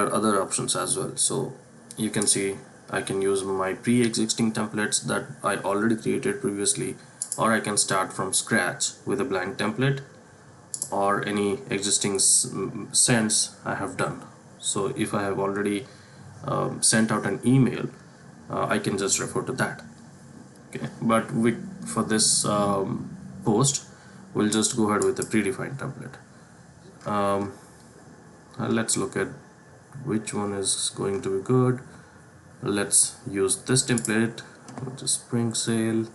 are other options as well. So you can see I can use my pre-existing templates that I already created previously, or I can start from scratch with a blank template or any existing sends I have done. So if I have already sent out an email, I can just refer to that. Okay, but for this post, we'll just go ahead with the predefined template. Let's look at which one is going to be good. Let's use this template, which is spring sale.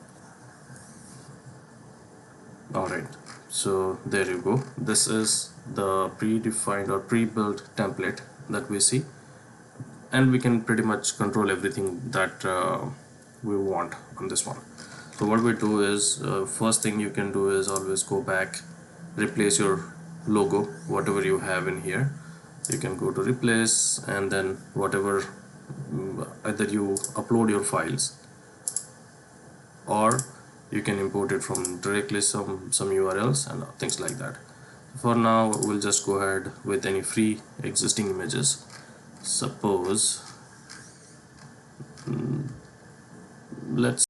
Alright, so there you go. This is the predefined or pre-built template that we see, and we can pretty much control everything that we want on this one. So what we do is, first thing you can do is always go back, replace your logo, whatever you have in here. You can go to replace, and then whatever, either you upload your files or you can import it from directly some URLs and things like that. For now, we'll just go ahead with any free existing images. Suppose let's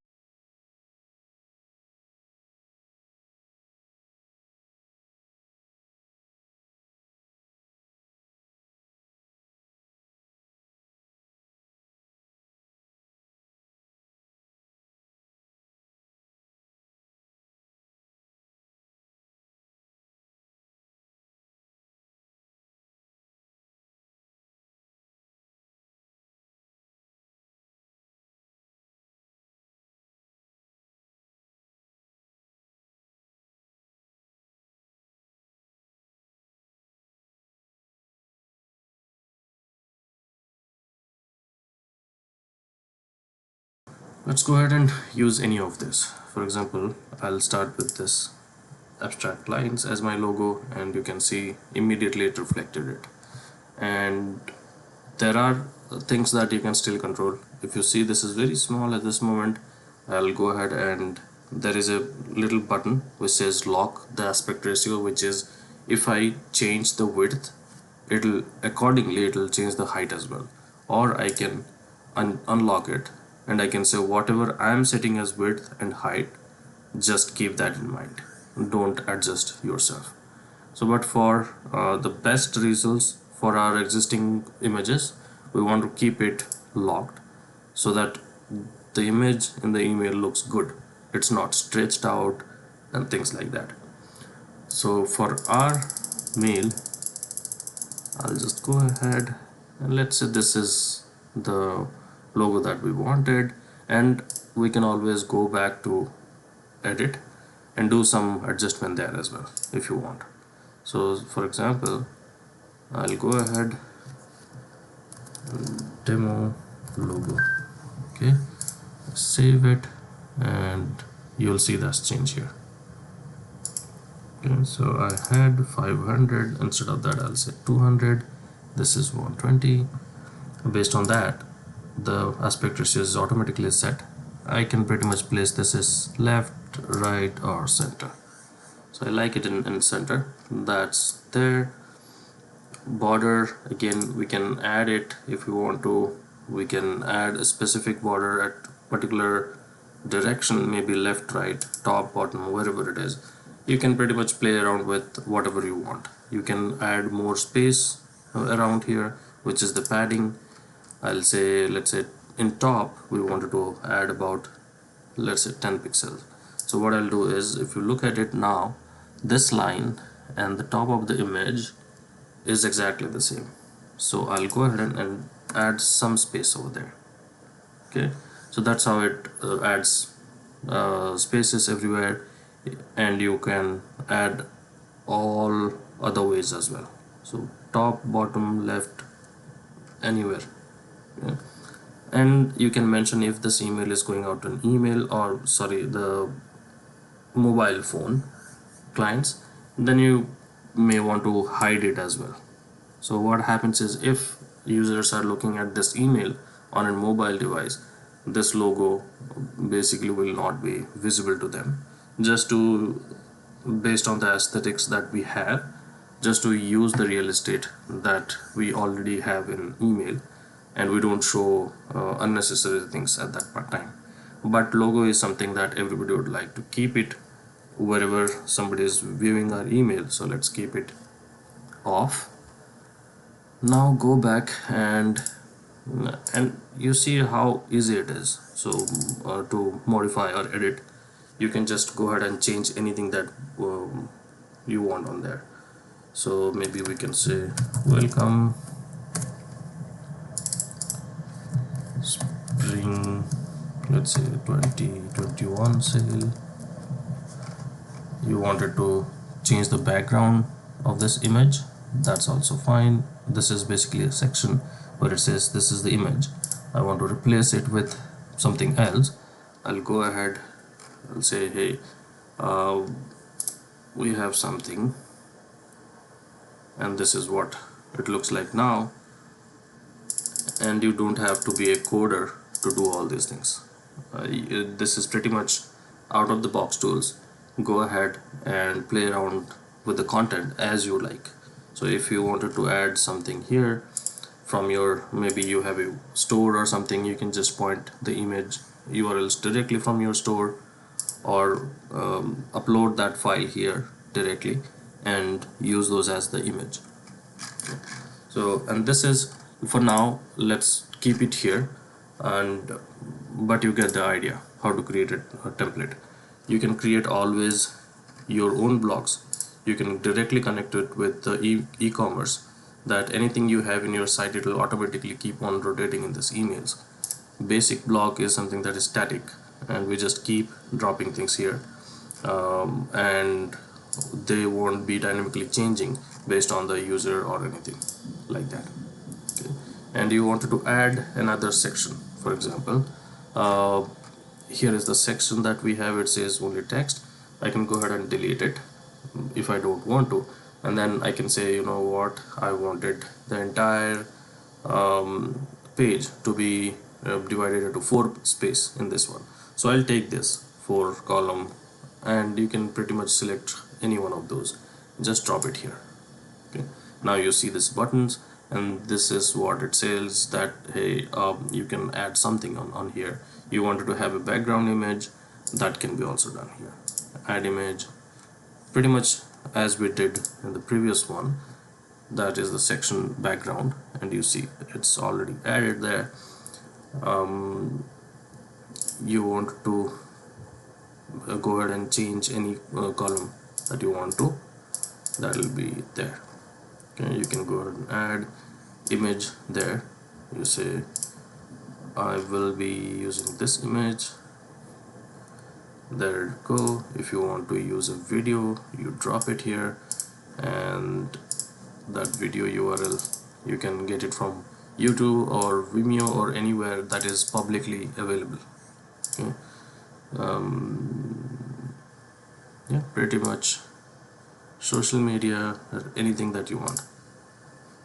go ahead and use any of this. For example, I'll start with this abstract lines as my logo, and you can see immediately it reflected it. And there are things that you can still control. If you see, this is very small at this moment. I'll go ahead, and there is a little button which says lock the aspect ratio, which is if I change the width, it'll change the height as well. Or I can unlock it, and I can say whatever I am setting as width and height, just keep that in mind, don't adjust yourself. So but for the best results for our existing images, we want to keep it locked so that the image in the email looks good, it's not stretched out and things like that. So for our mail, I'll just go ahead and let's say this is the logo that we wanted, and we can always go back to edit and do some adjustment there as well if you want. So for example, I'll go ahead and demo logo. Okay, save it, and you'll see that's change here. Okay, so I had 500, instead of that I'll say 200. This is 120. Based on that, the aspect ratio is automatically set. I can pretty much place this as left, right, or center. So I like it in center. That's there. Border, again, we can add it if we want to. We can add a specific border at particular direction, maybe left, right, top, bottom, wherever it is. You can pretty much play around with whatever you want. You can add more space around here, which is the padding. I'll say, let's say in top we wanted to add about, let's say 10 pixels. So what I'll do is, if you look at it now, this line and the top of the image is exactly the same. So I'll go ahead and add some space over there. Okay, so that's how it adds spaces everywhere, and you can add all other ways as well. So top, bottom, left, anywhere. Yeah. And you can mention if this email is going out to an email, or sorry, the mobile phone clients, then you may want to hide it as well. So what happens is, if users are looking at this email on a mobile device, this logo basically will not be visible to them. Just to, based on the aesthetics that we have, just to use the real estate that we already have in email, and we don't show unnecessary things at that time. But logo is something that everybody would like to keep it wherever somebody is viewing our email, so let's keep it off. Now go back and you see how easy it is. So to modify or edit, you can just go ahead and change anything that you want on there. So maybe we can say welcome spring, let's say 2021 sale. You wanted to change the background of this image, that's also fine. This is basically a section where it says this is the image. I want to replace it with something else. I'll go ahead, I'll say, hey, we have something, and this is what it looks like now. And you don't have to be a coder to do all these things. This is pretty much out of the box tools. Go ahead and play around with the content as you like. So if you wanted to add something here from your, maybe you have a store or something, you can just point the image URLs directly from your store, or upload that file here directly and use those as the image. So, and this is for now, let's keep it here, and but you get the idea how to create a template. You can create always your own blogs. You can directly connect it with the e-commerce, that anything you have in your site, it will automatically keep on rotating in this emails. Basic blog is something that is static, and we just keep dropping things here, and they won't be dynamically changing based on the user or anything like that. Okay. And you wanted to add another section, for example, here is the section that we have, it says only text. I can go ahead and delete it if I don't want to, and then I can say, you know what, I wanted the entire page to be divided into 4 space in this one. So I'll take this 4 column, and you can pretty much select any one of those, just drop it here. Okay. Now you see this buttons, and this is what it says, that hey, you can add something on here. You wanted to have a background image, that can be also done here. Add image, pretty much as we did in the previous one. That is the section background, and you see it's already added there. You want to go ahead and change any column that you want to, that will be there. Okay, you can go ahead and add image there. You say I will be using this image, there you go. If you want to use a video, you drop it here, and that video URL, you can get it from YouTube or Vimeo or anywhere that is publicly available. Okay. Yeah, pretty much social media or anything that you want.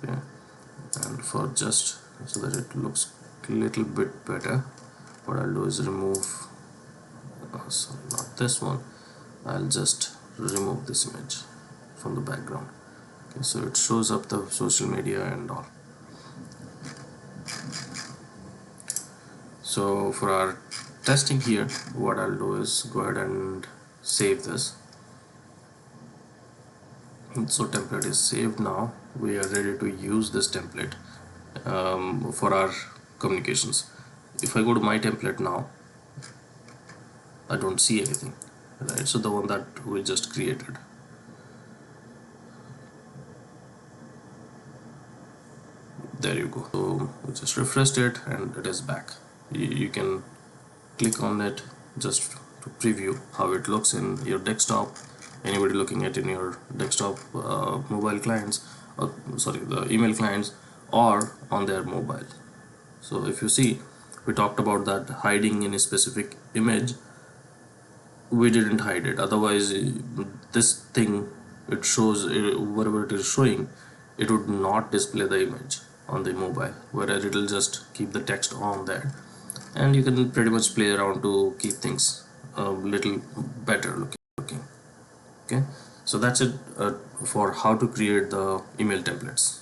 Okay. And for just so that it looks a little bit better, what I'll do is remove, sorry, not this one, I'll just remove this image from the background. Okay, so it shows up the social media and all. So for our testing here, what I'll do is go ahead and save this. And so template is saved. Now we are ready to use this template for our communications. If I go to my template now, I don't see anything, right? So the one that we just created. There you go. So we just refreshed it and it is back. You can click on it just to preview how it looks in your desktop. Anybody looking at in your desktop mobile clients, or sorry, the email clients, or on their mobile. So if you see, we talked about that hiding in a specific image. We didn't hide it, otherwise this thing, it shows whatever it is showing, it would not display the image on the mobile, whereas it will just keep the text on there, and you can pretty much play around to keep things a little better looking. Okay, So that's it for how to create the email templates.